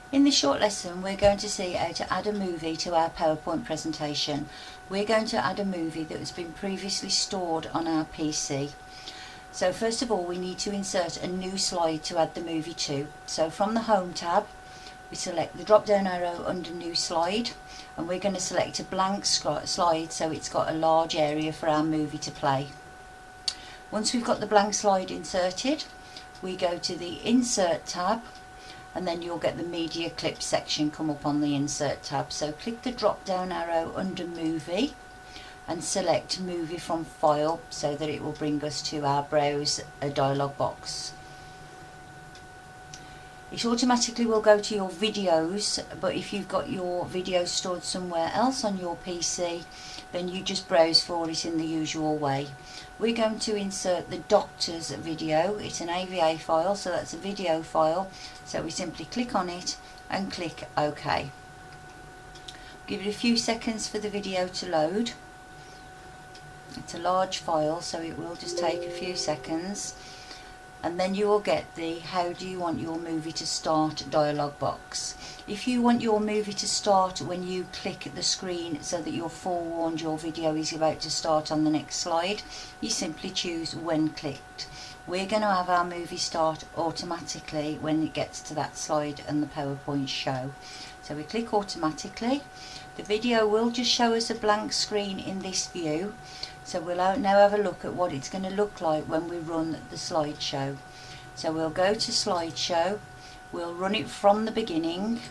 In this short lesson, we're going to see how to add a movie to our PowerPoint presentation. We're going to add a movie that has been previously stored on our PC. So first of all, we need to insert a new slide to add the movie to. So from the Home tab, we select the drop down arrow under New Slide, and we're going to select a blank slide so it's got a large area for our movie to play. Once we've got the blank slide inserted, we go to the Insert tab, and then you'll get the Media Clips section come up on the Insert tab. So click the drop down arrow under Movie and select Movie from File so that it will bring us to our Browse a dialog box. It automatically will go to your videos, but if you've got your video stored somewhere else on your PC, then you just browse for it in the usual way. We're going to insert the doctor's video. It's an AVA file, so that's a video file. So we simply click on it and click OK. Give it a few seconds for the video to load. It's a large file, so it will just take a few seconds. And then you will get the how do you want your movie to start dialog box. If you want your movie to start when you click the screen so that you're forewarned your video is about to start on the next slide, you simply choose when clicked. We're going to have our movie start automatically when it gets to that slide and the PowerPoint show. So we click automatically. The video will just show us a blank screen in this view. So we'll now have a look at what it's going to look like when we run the slideshow. So we'll go to slideshow, we'll run it from the beginning,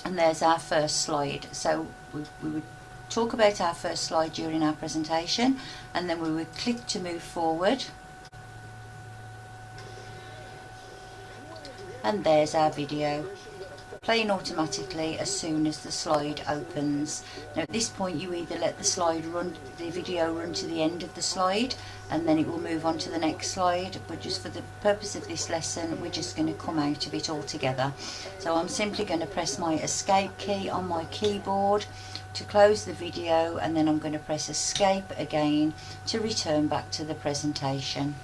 and there's our first slide. So we would talk about our first slide during our presentation, and then we would click to move forward, and there's our video playing automatically as soon as the slide opens. Now at this point you either let the video run to the end of the slide and then it will move on to the next slide, but just for the purpose of this lesson we're just going to come out of it altogether. So I'm simply going to press my escape key on my keyboard to close the video, and then I'm going to press escape again to return back to the presentation.